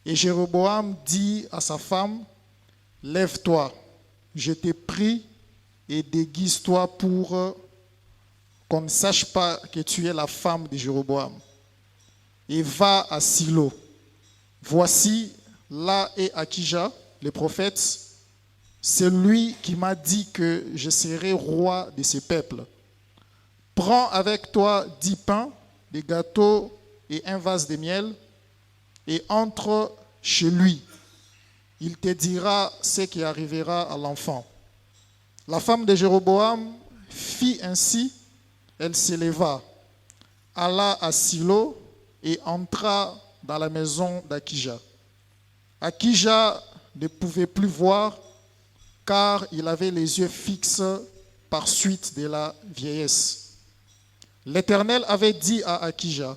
Et Jéroboam dit à sa femme, lève-toi, je t'ai pris et déguise-toi pour qu'on ne sache pas que tu es la femme de Jéroboam. Et va à Silo. Voici, là est Akija, le prophète, c'est lui qui m'a dit que je serai roi de ce peuple. Prends avec toi 10 pains, des gâteaux et un vase de miel, et entre chez lui. Il te dira ce qui arrivera à l'enfant. La femme de Jéroboam fit ainsi, elle s'éleva, alla à Silo et entra dans la maison d'Akija. Akija ne pouvait plus voir car il avait les yeux fixes par suite de la vieillesse. L'Éternel avait dit à Akija,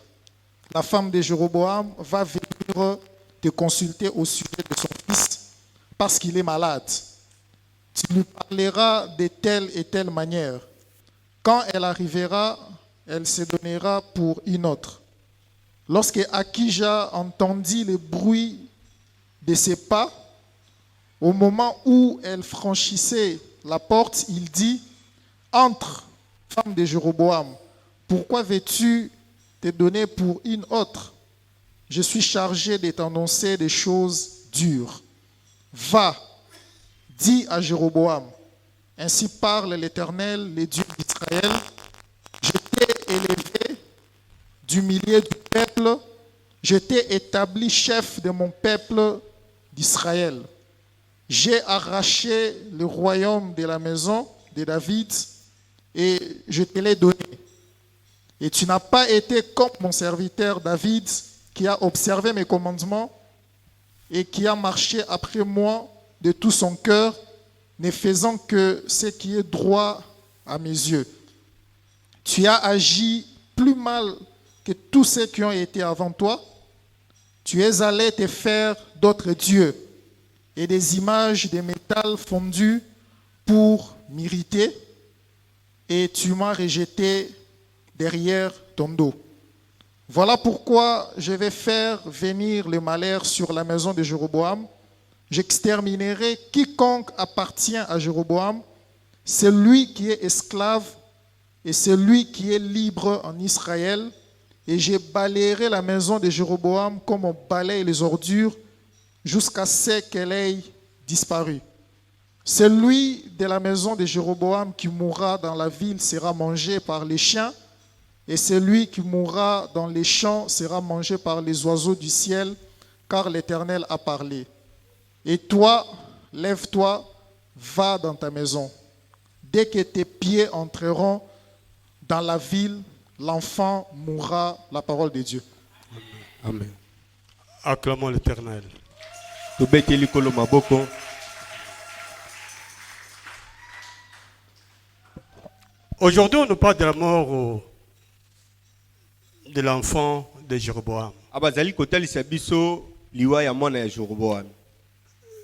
la femme de Jéroboam va venir te consulter au sujet de son fils parce qu'il est malade. Tu lui parleras de telle et telle manière. Quand elle arrivera, elle se donnera pour une autre. Lorsque Akija entendit le bruit de ses pas, au moment où elle franchissait la porte, il dit, « Entre, femme de Jéroboam, pourquoi veux-tu te donner pour une autre? Je suis chargé de t'annoncer des choses dures. Va, dis à Jéroboam, ainsi parle l'Éternel, le Dieu d'Israël, je t'ai élevé du milieu du peuple, je t'ai établi chef de mon peuple d'Israël. J'ai arraché le royaume de la maison de David et je te l'ai donné. Et tu n'as pas été comme mon serviteur David qui a observé mes commandements et qui a marché après moi de tout son cœur, ne faisant que ce qui est droit à mes yeux. Tu as agi plus mal que tous ceux qui ont été avant toi. Tu es allé te faire d'autres dieux et des images de métal fondu pour m'irriter, et tu m'as rejeté derrière ton dos. Voilà pourquoi je vais faire venir le malheur sur la maison de Jéroboam. J'exterminerai quiconque appartient à Jéroboam, celui qui est esclave et celui qui est libre en Israël, et je balayerai la maison de Jéroboam comme on balaye les ordures jusqu'à ce qu'elle ait disparu. Celui de la maison de Jéroboam qui mourra dans la ville sera mangé par les chiens, et celui qui mourra dans les champs sera mangé par les oiseaux du ciel, car l'Éternel a parlé. Et toi, lève-toi, va dans ta maison. Dès que tes pieds entreront dans la ville, l'enfant mourra, la parole de Dieu. Amen. Acclamons l'Éternel. Aujourd'hui, on nous parle de la mort de l'enfant de Jéroboam.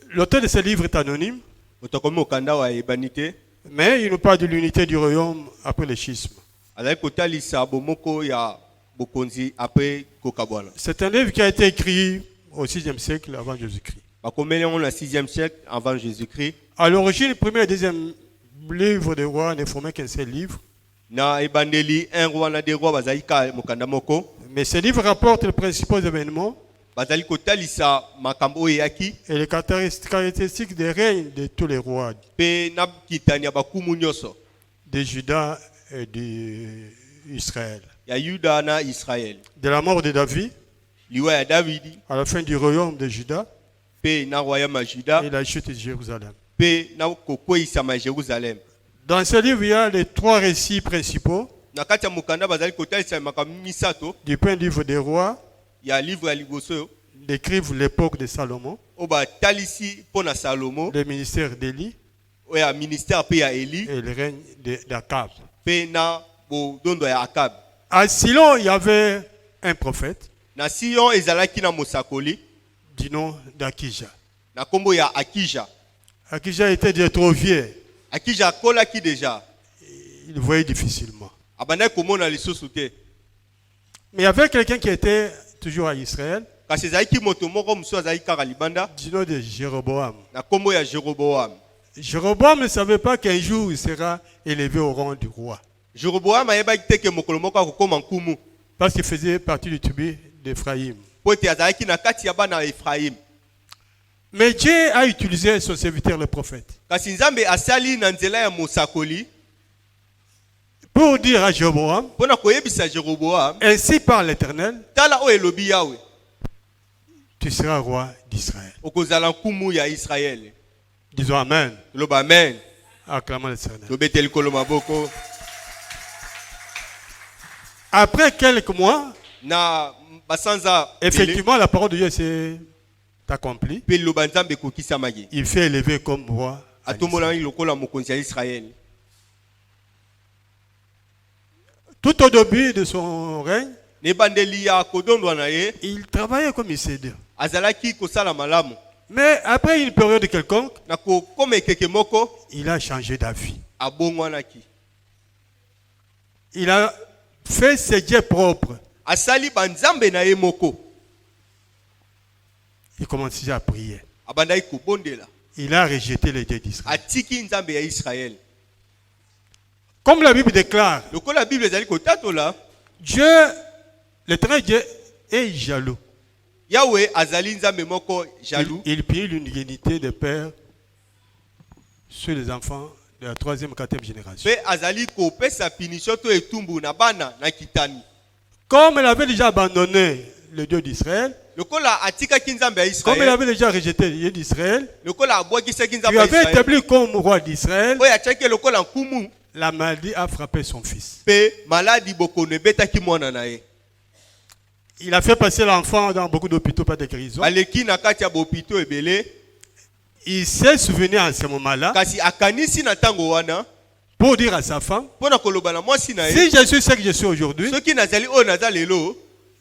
L'auteur de ce livre est anonyme, mais il nous parle de l'unité du royaume après le schisme. C'est un livre qui a été écrit au 6e siècle avant Jésus-Christ. À l'origine, le premier et le deuxième livre des rois ne formaient qu'un seul livre. Mais ce livre rapporte les principaux événements et les caractéristiques des règnes de tous les rois de Juda et d'Israël. De la mort de David à la fin du royaume de Juda et la chute de Jérusalem. Dans ce livre, il y a les 3 récits principaux. Du premier livre des rois, décrivent l'époque de Salomon, le ministère d'Élie et le règne d'Akab. À Silo, il y avait un prophète du nom d'Akija. Akija était déjà trop vieux. Il voyait difficilement. Mais il y avait quelqu'un qui était toujours à Israël. kasi ezalaki moto moko mosusu azalaki kaka libanda du nom de Jéroboam. na kombo ya Jéroboam. Jéroboam ne savait pas qu'un jour il sera élevé au rang du roi. Jéroboam ayebaki te ke mokolo moko akokoma nkumu Parce qu'il faisait partie du tribu d'Éphraïm. po ete azalaki na kati ya bana ya Efraim. Mais Dieu a utilisé son serviteur le prophète Kasi Nzambe asali na nzela ya mosakoli pour dire à Jéroboam, mpona koyebisa Jéroboam, ainsi par l'Éternel, tala oyo elobi Yawe, tu seras roi d'Israël. okozala nkumu ya Israël. Disons Amen. Loba amen. Acclamons l'Éternel. Tobete likolo maboko. Après quelques mois, Na basanza effectivement, la parole de Dieu s'est accomplie. pe loba Nzambe kokisamaki. Il fait élever comme roi. en Atombola Israël. lokola mokonzi ya Israël. Tout au début de son règne, Ne bandeli ya kodondwa na ye, il travaillait comme il s'est dit. azalaki kosala malamu. Mais après une période quelconque, Na kokoma ekeke moko il a changé d'avis. abongwanaki. Il a fait ses dieux propres. Asali banzambe na ye moko. Il commençait à prier. Abandai kobondela. Il a rejeté les dieux d'Israël. Atiki Nzambe ya Israël. Comme la Bible déclare, Lokola Bible ezali kotatola, Dieu, l'éternel Dieu, est jaloux. Yahweh azali Nzambe moko jaloux. Il prie l'unité de père sur les enfants de la 3e, 4e génération. Pe azali kopesa punition to etumbu na bana na kitani. Comme il avait déjà abandonné le Dieu d'Israël, Lokola atikaki Nzambe ya comme il Israël, avait déjà rejeté le Dieu d'Israël, lokola abwakisaki Nzambe il ya avait Israël, établi comme roi d'Israël, oyo atiaki lokola nkumu, la maladie a frappé son fils. pe maladi bokono ebetaki mwana na ye. Il a fait passer l'enfant dans beaucoup d'hôpitaux, pas de guérison. Baleki na kati ya bopito ebele, Il s'est souvenu à ce moment-là kasi akanisi na tango wana, pour dire à sa femme, pona koloba na mwasi na si ye, je suis ce que je suis aujourd'hui, soki nazali oyo naza lelo,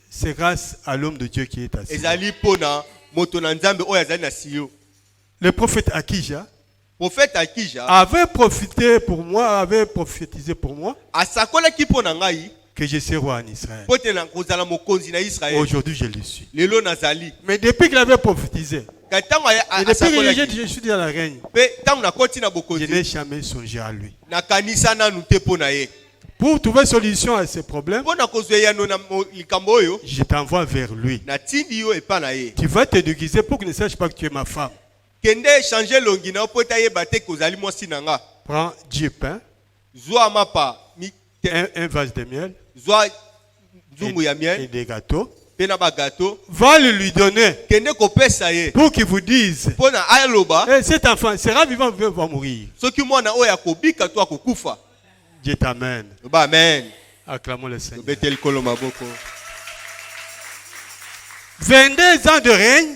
c'est grâce à l'homme de Dieu qui est assis. ezali pona moto na Nzambe oyo azali na Sio. Le prophète Akija Prophète Akija avait profité pour moi, avait prophétisé pour moi asakolaki pona ngai que je suis roi en Israël. pote na kozala mokonzi na Israël. Aujourd'hui, je le suis. Lelo nazali. Mais depuis qu'il avait prophétisé, Ka tango et depuis que asakolaki je suis dans la règne, pe tango nakoti na je bokonzi n'ai jamais songé à lui. nakanisa nanu te pona ye. Pour trouver solution à ces problèmes, Pona kozwa yano na likambo oyo je t'envoie vers lui. natindi yo epa na ye. Tu vas te déguiser pour qu'il ne sache pas que tu es ma femme. Kende changer longi na po ta yeba te kozali mwasi na nga. Prends 10 pains, Zwa mapa mi un vase de miel zwa nzungu ya et miel des gâteaux. pe na ba gâteau. Va le lui donner Kende kopesa ye pour qu'il vous dise, pona aloba eh, cet enfant sera vivant ou va mourir. soki mwana oyo akobika to akokufa. Dieu t'amène. Ba amen. Acclamons le Seigneur. Betel kolo maboko. 22 ans de règne,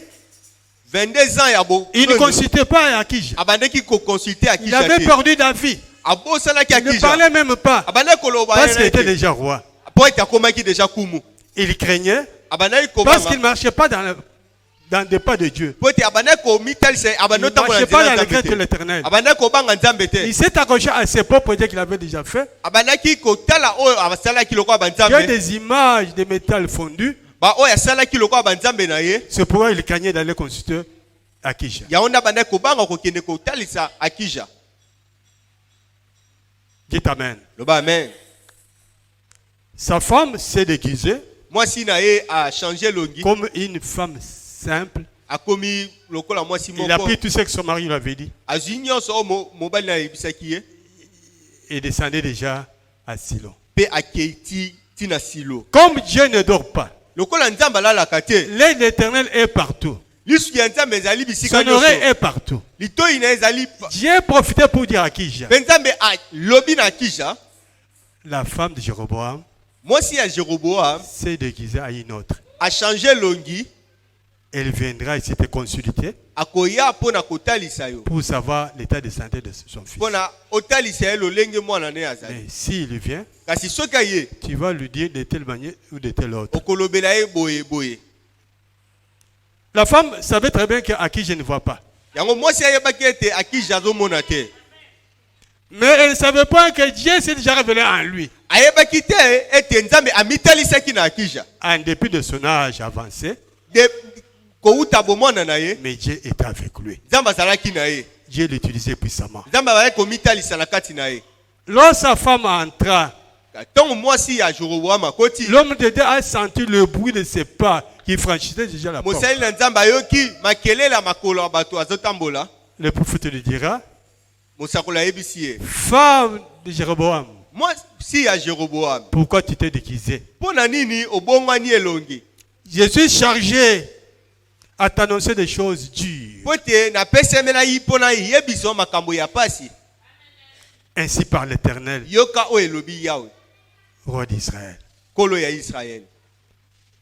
22 ans ya bo. il ne consultait pas Akija. Abandeki ko consulter Il Akija. avait perdu David. Abosalaki Il ne Akija. parlait même pas Abandeki koloba parce qu'il était ye. déjà roi. Po ete akomaki déjà kumu. Il craignait Abandeki parce qu'il ne kobanga. marchait pas dans des pas de Dieu. Po ete abandeki komitalisa Il ne abandota marchait pas dans les craintes de l'Éternel. Abandeki kobanga Nzambe te. Il s'est accroché à ses propres dieux qu'il avait déjà fait. Abandaki kotala oyo asalaki lokola Il y a banzambe. des images de métal fondu. Ba oyo asalaki lokola banzambe na ye. C'est pourquoi il craignait d'aller consulter Akija. Ya onda bandaki kobanga kokende kotalisa Akija. Dieu t'amène. Loba amen. Sa femme s'est déguisée Mwasi na ye a changé longi. comme une femme simple. Akomi lokola mwasi Il a moko. pris tout ce que son mari lui avait dit Azwi nyonso oyo mobali na yebisaki ye. et descendait déjà à Silo. Pe akeiti tina Silo. Comme Dieu ne dort pas, Lokola Nzambe alalaka te. l'œil de l'Éternel est partout. Lisuki ya Nzambe ezali bisika Son oreille nyonso. est partout. Litoi na ezali. Dieu profitait pour dire à Akija, Pe Nzambe alobi na Akija. la femme de Jéroboam Mwasi ya Jeroboam s'est déguisée à une autre. a changé longi. Elle viendra ici te consulter Akoya pona kotalisa yo. pour savoir l'état de santé de son fils. Pona otalisa ye lolenge mwana ne azali. Mais s'il vient, Kasi soki aye tu vas lui dire de telle manière ou de telle autre. okolobela ye boye boye. La femme savait très bien qu'à qui je ne vois pas. Yango mwasi ayebaki ete Akija azomona te. Mais elle ne savait pas que Dieu s'est déjà révélé en lui. Ayebaki te ete Nzambe amitalisaki na Akija. En dépit de son âge avancé, Mais Dieu était avec lui. Dieu l'utilisait puissamment. Lorsque sa femme entra, l'homme de Dieu a senti le bruit de ses pas qui franchissaient déjà la porte. Le prophète lui dira, femme de Jéroboam, pourquoi tu t'es déguisée? Je suis chargé à t'annoncer des choses dures. Ainsi par l'Éternel, roi d'Israël.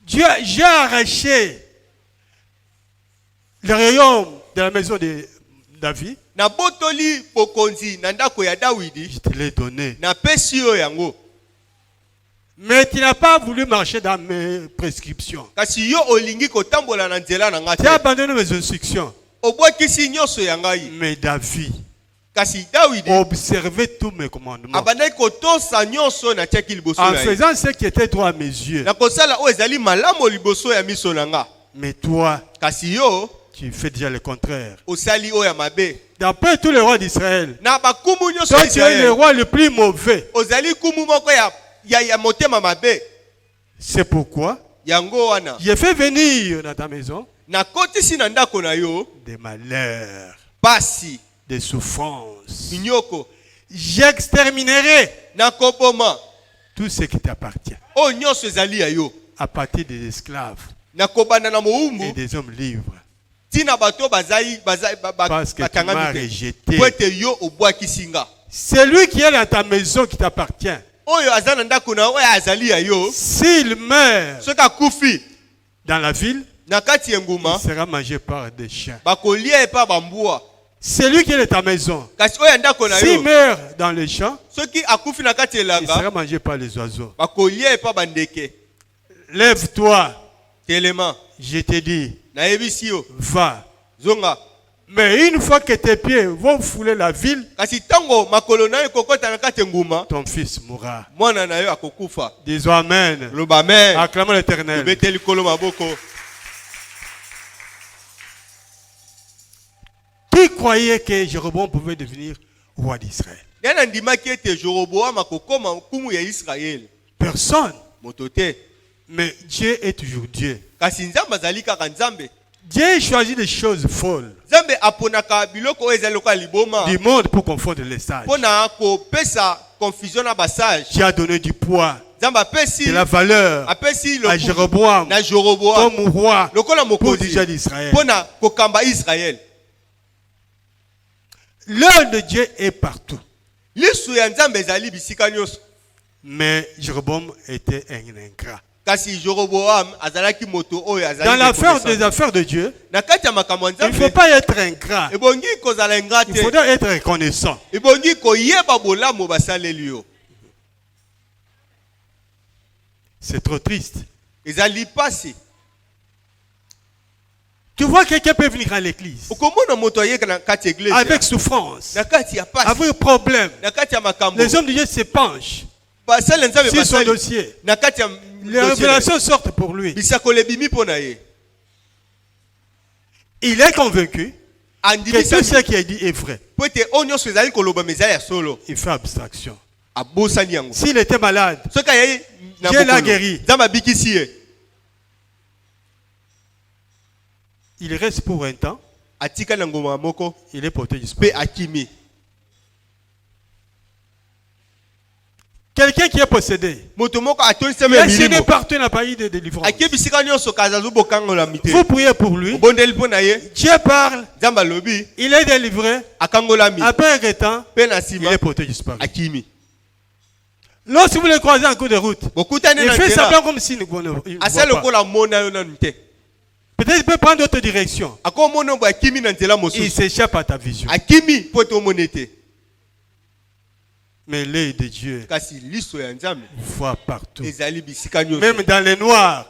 Dieu, j'ai arraché le royaume de la maison de David. Je te l'ai donné. Mais tu n'as pas voulu marcher dans mes prescriptions. Tu as abandonné mes instructions. Mais David observait tous mes commandements. En faisant ce qui était droit à mes yeux. Mais toi, tu fais déjà le contraire. D'après tous les rois d'Israël, toi tu es le roi le plus mauvais. C'est pourquoi j'ai fait venir dans ta maison des malheurs, des souffrances. J'exterminerai tout ce qui t'appartient à partir des esclaves et des hommes libres. Parce que tu m'as rejeté. C'est lui qui est dans ta maison qui t'appartient. S'il meurt dans la ville, il sera mangé par des chiens. C'est lui qui est dans ta maison. S'il meurt dans les champs, il sera mangé par les oiseaux. Lève-toi. Je te dis, va. Mais une fois que tes pieds vont fouler la ville, ton fils mourra. Disons Amen. Acclamons l'Éternel. Qui croyait que Jéroboam pouvait devenir roi d'Israël? Personne. Mais Dieu est toujours Dieu. Dieu choisit des choses folles du monde pour confondre les sages. Tu as donné du poids, de la valeur à Jéroboam comme roi pour déjà d'Israël. L'œuvre de Dieu est partout. Mais Jéroboam était un ingrat. Dans l'affaire des affaires de Dieu, il ne faut pas être ingrat. Il faudra être reconnaissant. C'est trop triste. Tu vois quelqu'un peut venir à l'église avec souffrance, avec problème. Les hommes de Dieu se penchent sur son dossier. Les révélations sortent pour lui. Il est convaincu que tout ce qui est dit est vrai. Il fait abstraction. S'il était malade, Dieu l'a guéri. Il reste pour un temps. Il est porté disparu. Quelqu'un qui est possédé. Il a signé partout, il n'a pas eu de délivrance. Vous priez pour lui. Dieu parle. Il est délivré. Après un temps, il est porté disparu. Lorsque vous le croisez en cours de route, il fait semblant comme s'il ne voit pas. Peut-être qu'il peut prendre d'autres directions. Il s'échappe à ta vision. Mais l'œil de Dieu voit partout. Même dans les noirs,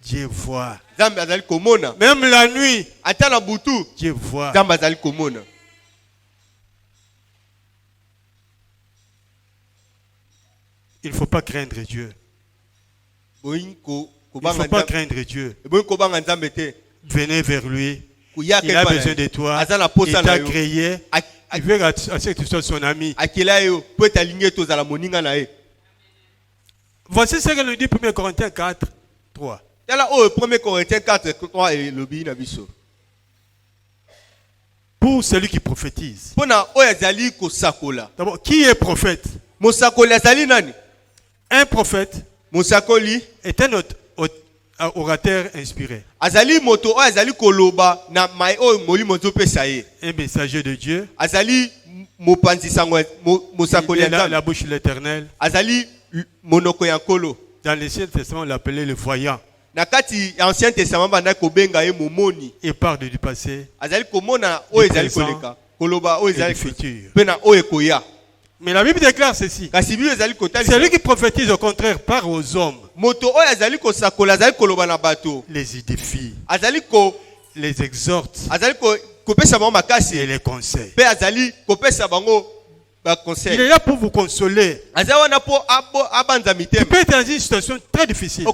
Dieu voit. Même la nuit, Dieu voit. Il ne faut pas craindre Dieu. Il ne faut pas craindre Dieu. Venez vers lui. Il a besoin de toi. Il t'a créé. Il veut que tu sois son ami. Voici ce que nous dit 1 Corinthiens 4, 3. 1 Corinthiens 4, 3 Pour celui qui prophétise. D'abord, qui est prophète? Un prophète est un orateur inspiré. Un messager de Dieu. Il est la bouche de l'Éternel. Dans l'Ancien Testament, on l'appelait le voyant. Il parle du passé, du présent et du futur. Mais la Bible déclare ceci. Celui qui prophétise au contraire parle aux hommes. Les édifie. Les exhorte. Et les conseille. Il est là pour vous consoler. Tu peux être dans une situation très difficile.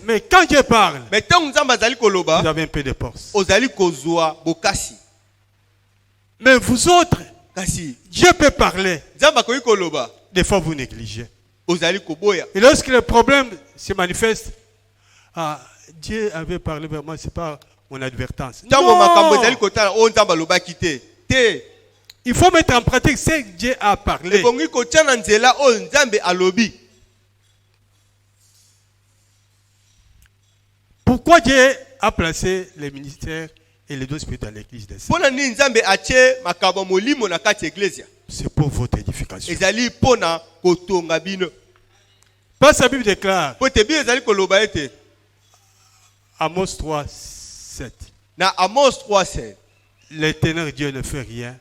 Mais quand Dieu parle, vous avez un peu de force. Mais vous autres, Dieu peut parler. Des fois, vous négligez. Et lorsque le problème se manifeste, Dieu avait parlé vers moi, c'est pas mon advertence. Non! Il faut mettre en pratique ce que Dieu a parlé. Pourquoi Dieu a placé les ministères et les dons spirituels dans l'église des saints? C'est pour votre édification. Parce que la Bible déclare Amos 3, 7. L'éternel Dieu ne fait rien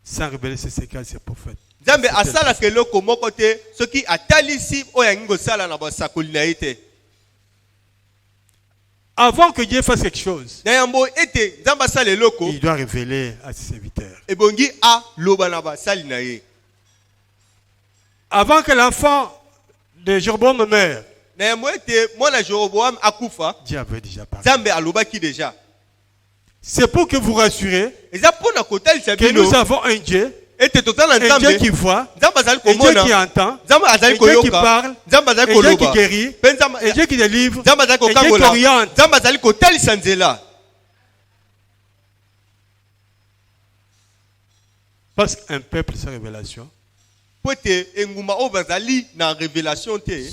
sans révéler ses secrets à ses prophètes. Avant que Dieu fasse quelque chose, il doit révéler à ses serviteurs. Avant que l'enfant de Jéroboam meure, Dieu avait déjà parlé. C'est pour que vous rassurez que nous avons un Dieu qui voit, un Dieu qui entend, un Dieu qui parle, un Dieu qui guérit, un Dieu qui délivre, un Dieu qui oriente. Parce qu'un peuple sans révélation,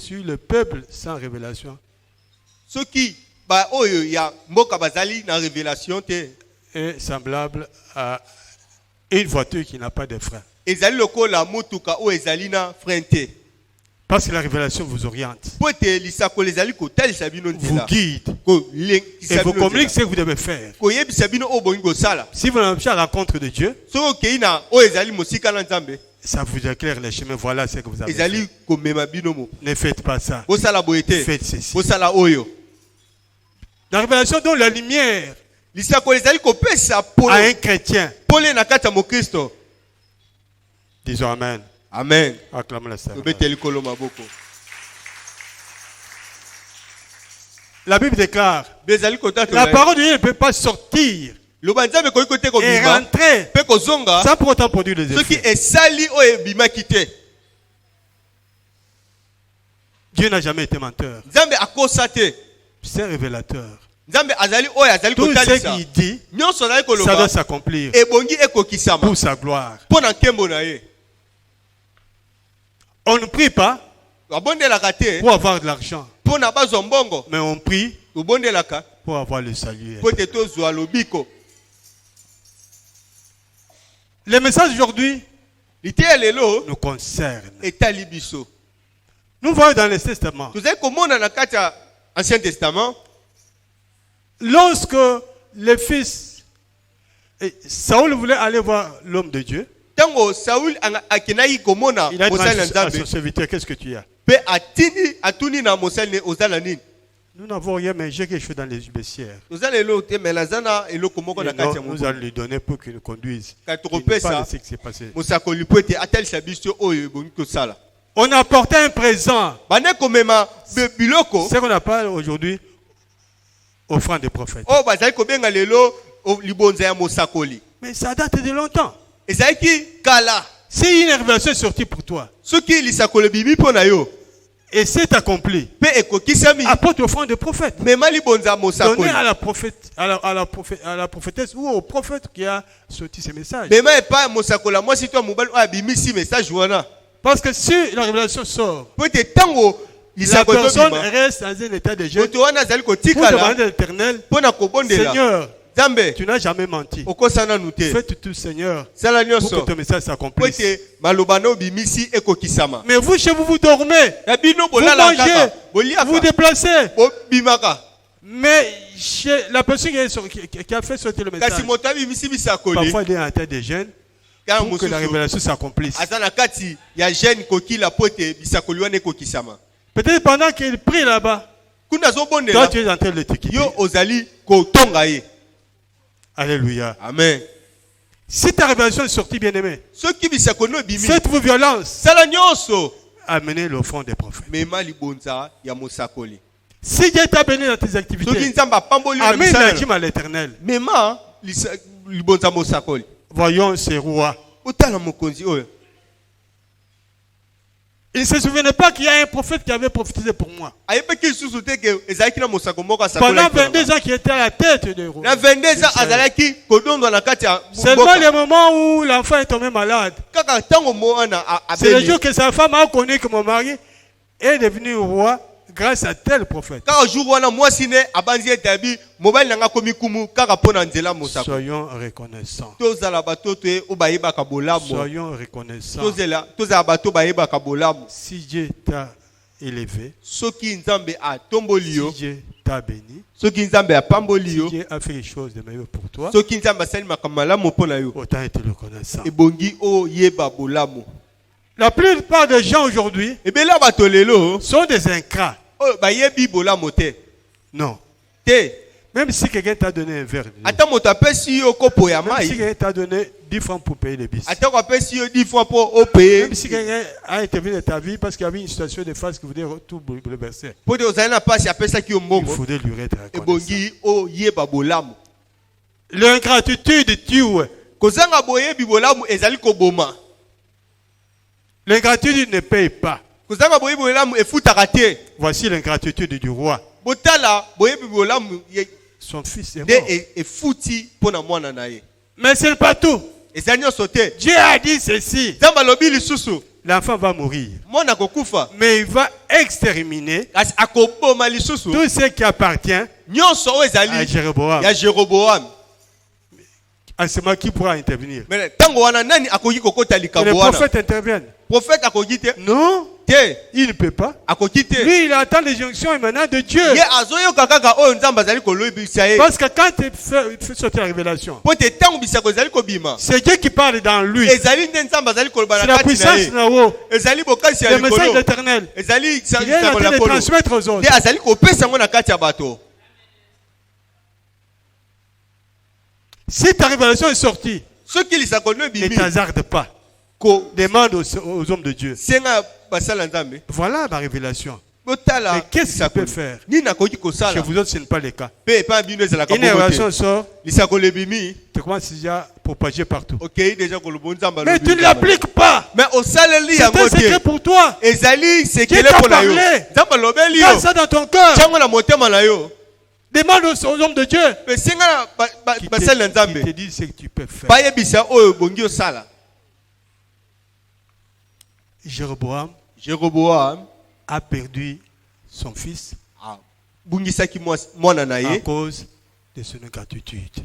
sur le peuple sans révélation, est semblable à une voiture qui n'a pas de frein. Parce que la révélation vous oriente, vous guide et vous communique ce que vous devez faire. Si vous n'avez pas la rencontre de Dieu, ça vous éclaire les chemins. Voilà ce que vous avez fait. Ne faites pas ça. Faites ceci. La révélation donne la lumière à un chrétien. Disons Amen. Amen. Acclamons la Seigneur. La Bible déclare la parole de Dieu ne peut pas sortir et rentrer sans pour autant produire des effets. Dieu n'a jamais été menteur. C'est un révélateur. Tout ce qu'il dit, ça doit s'accomplir pour sa gloire. On ne prie pas pour avoir de l'argent, mais on prie pour avoir le salut. Le message d'aujourd'hui nous concerne. Nous voyons dans l'Ancien Testament, lorsque le fils Saül voulait aller voir l'homme de Dieu, il a dit à son serviteur, qu'est-ce que tu as? Nous n'avons rien, mais j'ai quelque chose dans les vestiaires. Nous allons lui donner pour qu'il nous conduise. Il ne pas laisser ce qui s'est passé. On apportait un présent. Ce qu'on appelle aujourd'hui offrande des prophètes. Mais ça date de longtemps. Si une révélation est sortie pour toi, et c'est accompli, apporte l'offrande des prophètes. Donnez à la prophétesse ou au prophète qui a sorti ces messages. Parce que si la révélation sort, la personne reste dans un état de jeûne pour demander à l'Éternel, Seigneur, tu n'as jamais menti. Faites tout, Seigneur, pour que ton message s'accomplisse. Mais vous, chez vous, vous dormez, vous mangez, vous vous déplacez. Mais chez la personne qui a fait sortir le message, parfois il est en état de jeûne pour que la révélation s'accomplisse. Peut-être pendant qu'il prie là-bas, toi tu es en train de t'équiper. Alléluia. Amen. Si ta révélation est sortie, bien-aimé, faites-vous violence. Amenez l'offrande des prophètes. Si Dieu t'a béni dans tes activités, amène la dîme à l'Éternel. Voyons ces rois. Il ne se souvenait pas qu'il y a un prophète qui avait prophétisé pour moi. Pendant 22 ans qu'il était à la tête des rois. Seulement le moment où l'enfant est tombé malade, c'est le jour que sa femme a connu que mon mari est devenu roi grâce à tel prophète. Soyons reconnaissants. Soyons reconnaissants. Si Dieu t'a élevé, si Dieu t'a béni, si Dieu a fait quelque chose de meilleur pour toi, autant être reconnaissant. La plupart des gens aujourd'hui sont des ingrats. Non. Même si quelqu'un t'a donné un verre de même si quelqu'un t'a donné 10 francs pour payer les bis. Même si quelqu'un a intervenu dans ta vie parce qu'il y avait une situation de face qui voulait tout bouleverser, il faudrait lui être reconnaissant. L'ingratitude tue. L'ingratitude ne paye pas. Voici l'ingratitude du roi. Son fils est mort. Mais ce n'est pas tout. Dieu a dit ceci. L'enfant va mourir. Mais il va exterminer tout ce qui appartient à Jéroboam. En ce moment, qui pourra intervenir? Que le prophète intervienne. Non, il ne peut pas. Lui, il attend les injonctions émanant de Dieu. Parce que quand il fait sortir la révélation, c'est Dieu qui parle dans lui. C'est la puissance d'en haut. Le message de l'Éternel. Il est en train de transmettre aux autres. Si ta révélation est sortie, ne t'hasarde pas. Demande aux hommes de Dieu. Voilà ma révélation. Mais qu'est-ce que tu peux faire? Chez vous autres, ce n'est pas le cas. Une révélation sort, tu commences déjà à propager partout. Mais tu ne l'appliques pas. C'est un secret pour toi. Dieu t'a parlé. Garde ça dans ton cœur. Demande aux hommes de Dieu qui te disent ce que tu peux faire. Jéroboam a perdu son fils à cause de son ingratitude.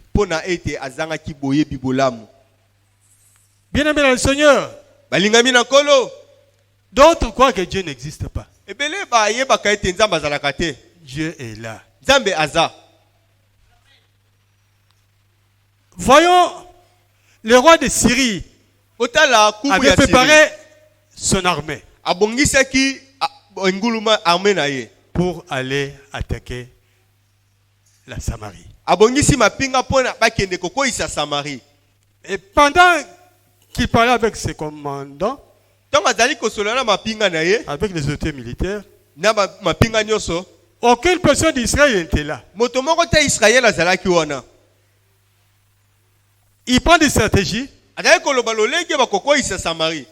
Bien-aimé dans le Seigneur, d'autres croient que Dieu n'existe pas. Dieu est là. Voyons, le roi de Syrie avait préparé son armée pour aller attaquer la Samarie. Et pendant qu'il parlait avec ses commandants, avec les autorités militaires, aucune personne d'Israël n'était là. Il prend des stratégies. Les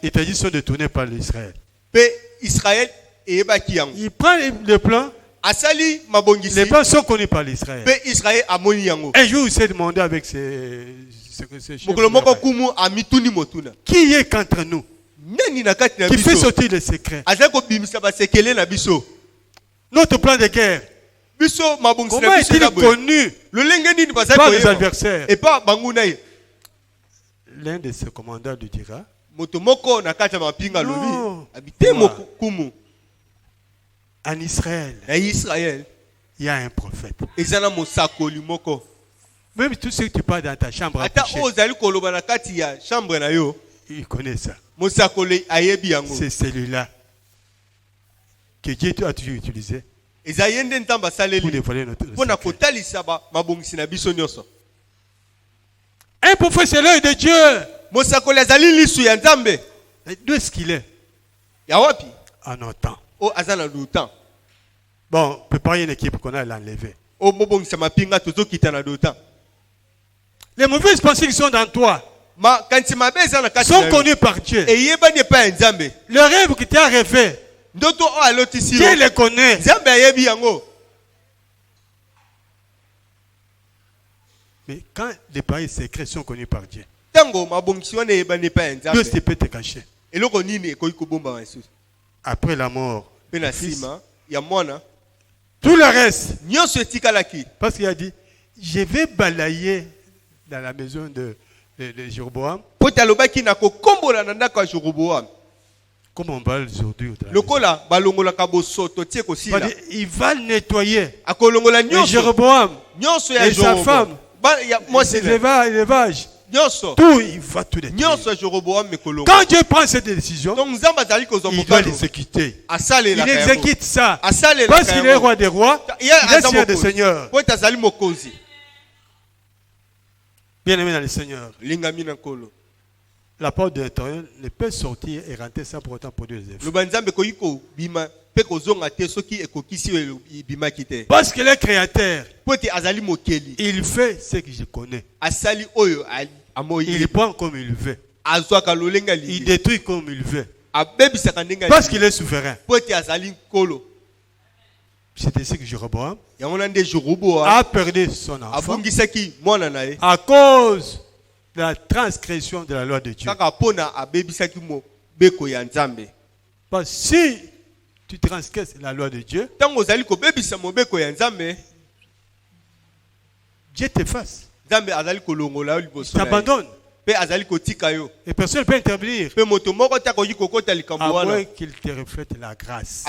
stratégies sont détournées par l'Israël. Il prend le plan. Les plans sont connus par l'Israël. Un jour, il s'est demandé avec ses chefs. Qui est contre nous? Qui fait sortir les secrets? Notre plan de guerre. Comment est-il connu par les adversaires? L'un de ses commandants lui dira, non. En Israël, il y a un prophète. Même tout ce que tu parles dans ta chambre à coucher, il connaît ça. C'est celui-là que Dieu a toujours utilisé pour dévoiler notre secret. Un prophète, c'est l'œil de Dieu. D'où est-ce qu'il est? En notre temps. Bon, préparez une équipe qu'on a l'enlever. Les mauvaises pensées qui sont dans toi sont connues par Dieu. Le rêve que tu as rêvé, Dieu les connaît. Mais quand les pareils secrets sont connus par Dieu, Dieu peut te cacher. Après la mort, tout le reste, parce qu'il a dit, je vais balayer dans la maison de Jéroboam. Comme on parle aujourd'hui. Il va nettoyer. Et Jéroboam et sa femme, l'élevage. Tout, il va tout détruire. Quand Dieu prend cette décision, il doit l'exécuter. Il exécute ça. Parce qu'il est roi des rois, il est seigneur des seigneurs. Bien aimé dans le Seigneur, la porte de l'Éternel ne peut sortir et rentrer sans pour autant produire des effets. Parce qu'il est créateur, il fait ce que je connais. Il prend comme il veut. Il détruit comme il veut. Parce qu'il est souverain. C'est ainsi que Jéroboam a perdu son enfant à cause de la transgression de la loi de Dieu. Parce que si tu transgresses la loi de Dieu, Dieu t'efface. Il t'abandonne. Et personne ne peut intervenir. À moins qu'il te reflète la grâce.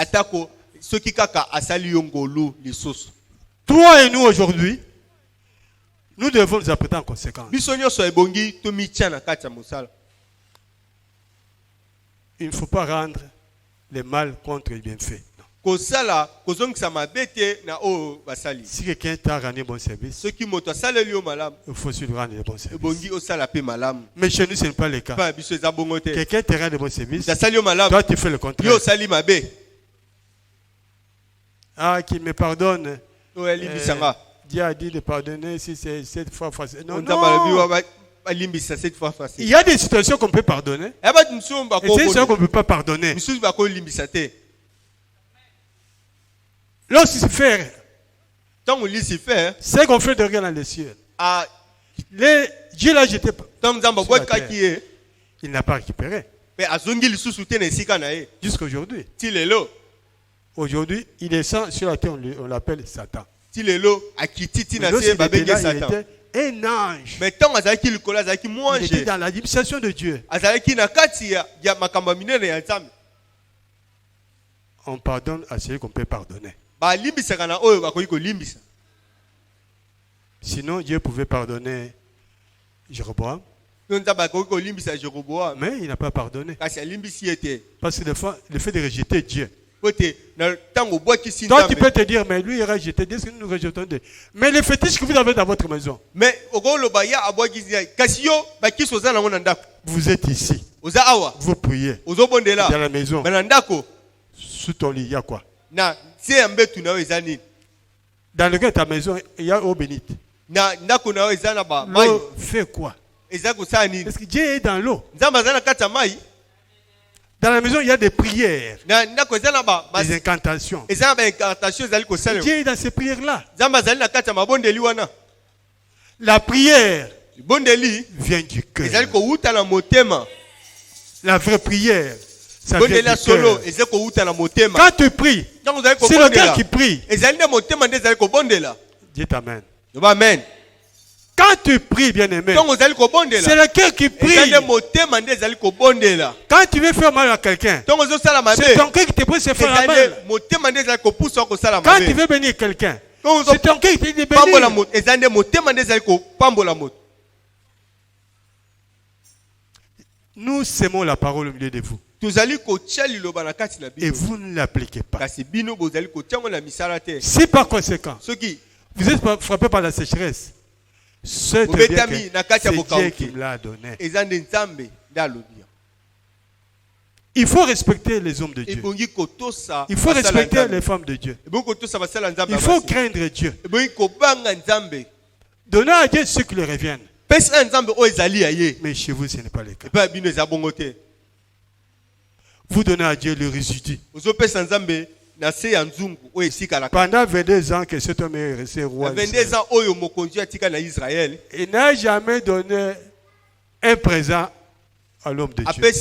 Toi et nous aujourd'hui, nous devons nous apprêter en conséquence. Il ne faut pas rendre le mal contre le bienfait. Si quelqu'un t'a rendu bon service, il faut aussi lui rendre le bon service. Mais chez nous, ce n'est pas le cas. Quelqu'un te rend de bon service, toi tu fais le contraire. Ah, qui me pardonne. Dieu a dit de pardonner si c'est cette fois facile. Non. Il y a des situations qu'on peut pardonner. Et des situations qu'on ne peut pas pardonner. Lucifer, c'est qu'on fait de rien dans les cieux. Dieu l'a jeté sur la terre. Il n'a pas récupéré. Jusqu'aujourd'hui. Aujourd'hui, il descend sur la terre, on l'appelle Satan. Mais lorsqu'il était là, il était un ange. Il était dans l'administration de Dieu. On pardonne à celui qu'on peut pardonner. Sinon, Dieu pouvait pardonner Jéroboam. Mais il n'a pas pardonné. Parce que le fait de rejeter Dieu, Toi, tu peux te dire, mais lui, il a rejeté. Qu'est-ce que nous rejetons? Mais les fétiches que vous avez dans votre maison. Vous êtes ici. Vous priez. Dans la maison. Sous ton lit, il y a quoi? Dans le cas de ta maison, il y a eau bénite. L'eau fait quoi? Est-ce que Dieu est dans l'eau? Dans la maison, il y a des prières, des incantations. Dieu est dans ces prières-là. La prière vient du cœur. La vraie prière, ça vient du cœur. Quand tu pries, c'est le cœur qui prie. Dis amen. Amen. Quand tu pries, bien-aimé, c'est le cœur qui prie. Quand tu veux faire mal à quelqu'un, c'est ton cœur qui te pousse à faire mal. Quand tu veux bénir quelqu'un, c'est ton cœur qui te dit bénir. Nous semons la parole au milieu de vous. Et vous ne l'appliquez pas. Si par conséquent, vous êtes frappé par la sécheresse, c'est Dieu qui me l'a donné. Il faut respecter les hommes de Dieu. Il faut respecter les femmes de Dieu. Il faut craindre Dieu. Donner à Dieu ce qui lui revient. Mais chez vous, ce n'est pas le cas. Vous donnez à Dieu le résidu. Pendant 22 ans que cet homme est resté roi, il n'a jamais donné un présent à l'homme de Dieu.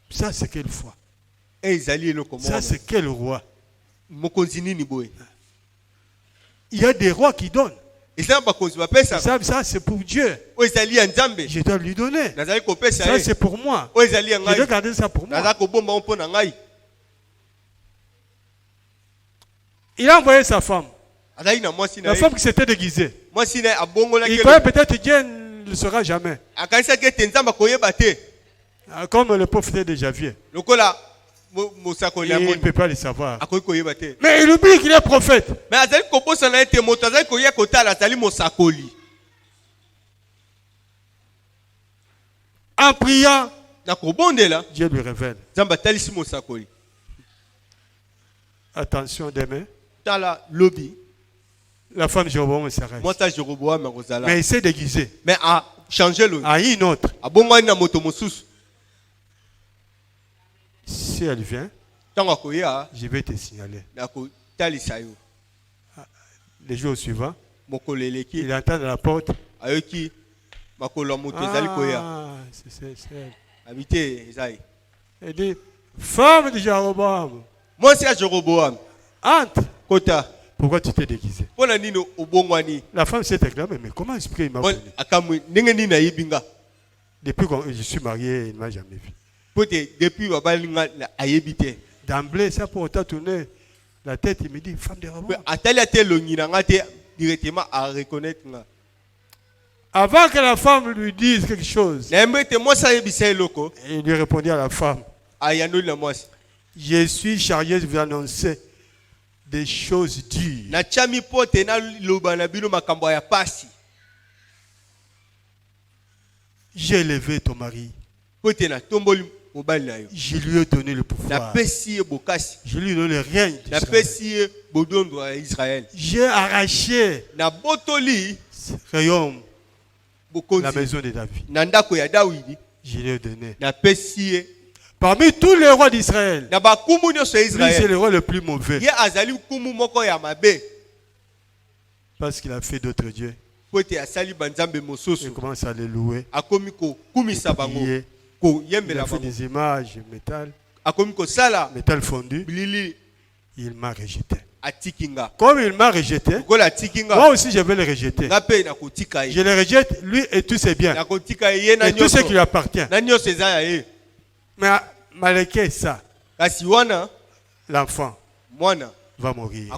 Ça, c'est quelle foi? Ça, c'est quel roi? Il y a des rois qui donnent. Ça, c'est pour Dieu. Je dois lui donner. Ça, c'est pour moi. Je dois garder ça pour moi. Il a envoyé sa femme. La femme qui s'était déguisée. Il croyait peut-être que Dieu ne le saura jamais. Comme le prophète déjà vient. Il ne peut pas le savoir. Mais il oublie qu'il est prophète. En priant, Dieu lui révèle. Attention demain. La femme Jéroboam s'arrête. Mais il s'est déguisé. À une autre. Si elle vient, je vais te signaler. Les jours suivants, il entend dans la porte. C'est elle. Il dit, femme de Jéroboam. Entre. Pourquoi tu t'es déguisé? La femme s'est réclamée, mais comment expliquer il m'a connu? Depuis que je suis marié, il ne m'a jamais vu. D'emblée, ça pour autant tourner la tête, il me dit, femme de Jéroboam. Avant que la femme lui dise quelque chose, il lui répondit à la femme, je suis chargé de vous annoncer des choses dures. J'ai élevé ton mari. Je lui ai donné le pouvoir. Je lui ai donné le règne d'Israël. J'ai arraché le royaume, la maison de David. Je lui ai donné. Parmi tous les rois d'Israël, lui c'est le roi le plus mauvais. Parce qu'il a fait d'autres dieux. Il commence à les louer. Il a fait des images métal fondu. Il m'a rejeté. Comme il m'a rejeté, moi aussi je vais le rejeter. Je le rejette, lui et tous ses biens. Et tout ce qui lui appartient. Mais malgré ça, l'enfant va mourir.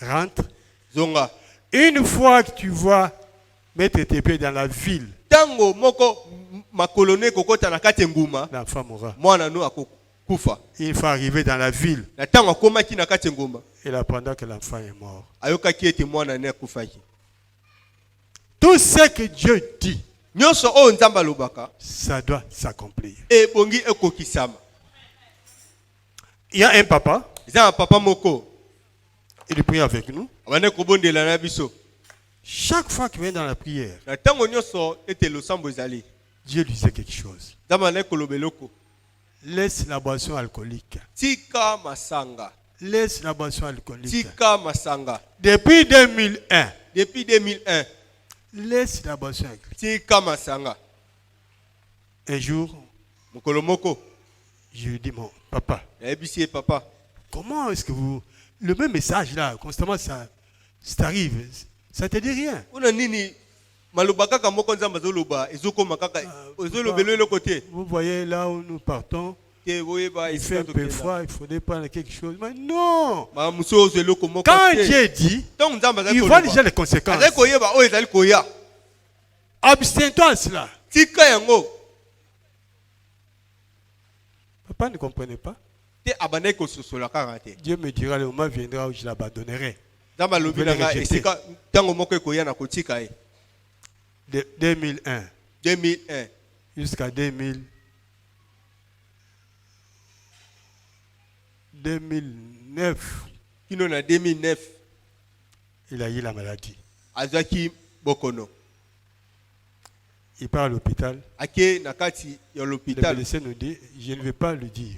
Rentre. Une fois que tu vas mettre tes pieds dans la ville, l'enfant mourra. Il faut arriver dans la ville. Il apprendra que l'enfant est mort. Tout ce que Dieu dit, ça doit s'accomplir. Il y a un papa. Il prie avec nous. Chaque fois qu'il vient dans la prière, Dieu lui dit quelque chose. Laisse la boisson alcoolique. Laisse la boisson alcoolique. Depuis 2001. Laisse la boisson alcoolique. Un jour, je lui dis, mon papa, comment est-ce que vous... Le même message là, constamment, ça t'arrive. Ça te dit rien. Vous voyez là où nous partons, il fait un peu froid, il faudrait prendre quelque chose. Mais non! Quand Dieu dit, il voit déjà les conséquences. Abstiens-toi à cela. Papa ne comprenait pas. Dieu me dira, le moment viendra où je l'abandonnerai. De 2001 jusqu'à 2009, il a eu la maladie. Il part à l'hôpital. Le médecin nous dit, je ne vais pas le dire,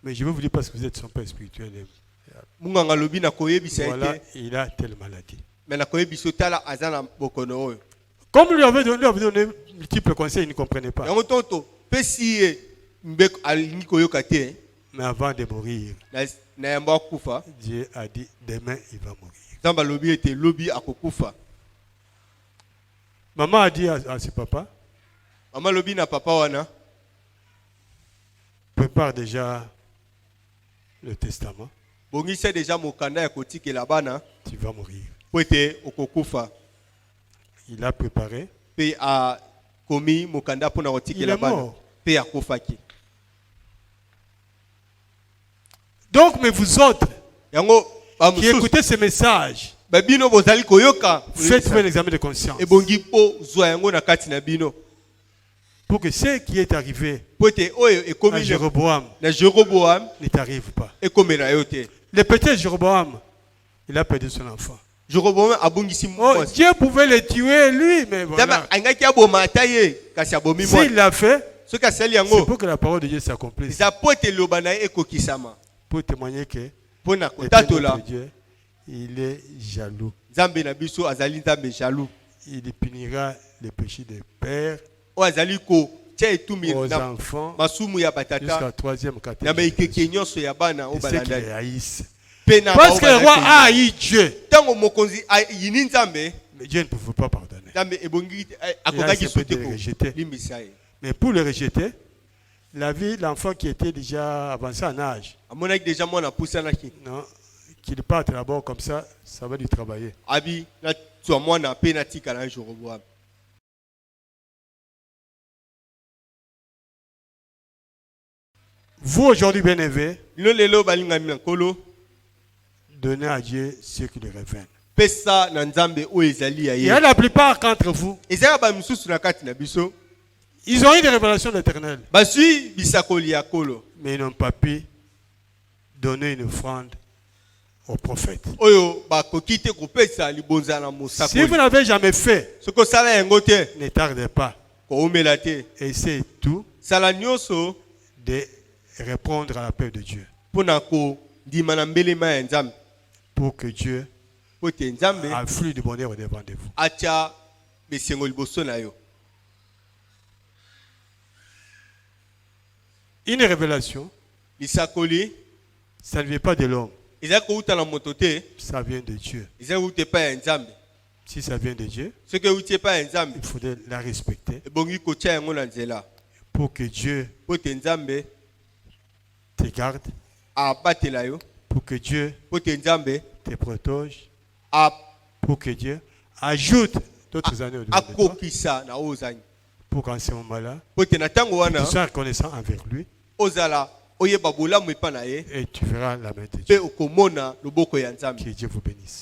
mais je vais vous dire parce que vous êtes son père spirituel. Voilà, il a telle maladie. Comme lui avait donné multiples conseils, il ne comprenait pas. Mais avant de mourir, Dieu a dit, demain il va mourir. Maman a dit à ses papas, prépare déjà le testament. Tu vas mourir. Il a préparé. Il est mort. Donc, mais vous autres qui écoutez ce message, faites-vous un examen de conscience. Pour que ce qui est arrivé à Jéroboam ne t'arrive pas. Le petit Jéroboam, il a perdu son enfant. Dieu pouvait le tuer lui, mais voilà. S'il l'a fait, c'est pour que la parole de Dieu s'accomplisse. Pour témoigner que Dieu, il est jaloux. Il punira les péchés des pères aux enfants jusqu'à 3e, 4e. Et ceux qui les haïssent. Parce que le roi a haï Dieu. Mais Dieu ne pouvait pas pardonner. Il a accepté de le rejeter. Mais pour le rejeter, l'enfant qui était déjà avancé en âge, non, qu'il parte d'abord comme ça, ça va lui travailler. Vous aujourd'hui, bien-aimés, donnez à Dieu ce qui lui revient. Il y a la plupart d'entre vous, ils ont eu des révélations d'Éternel, mais ils n'ont pas pu donner une offrande au prophète. Si vous n'avez jamais fait, ne tardez pas. Essayez tout de répondre à l'appel de Dieu. Pour que Dieu afflue du bonheur au-devant de vous. Une révélation, ça ne vient pas de l'homme. Ça vient de Dieu. Si ça vient de Dieu, il faudrait la respecter. Pour que Dieu te garde. Pour que Dieu te protège. Pour que Dieu ajoute d'autres années au-delà de toi. Pour qu'en ce moment-là, tu sois reconnaissant envers lui. Et tu verras la main de Dieu. Que Dieu vous bénisse.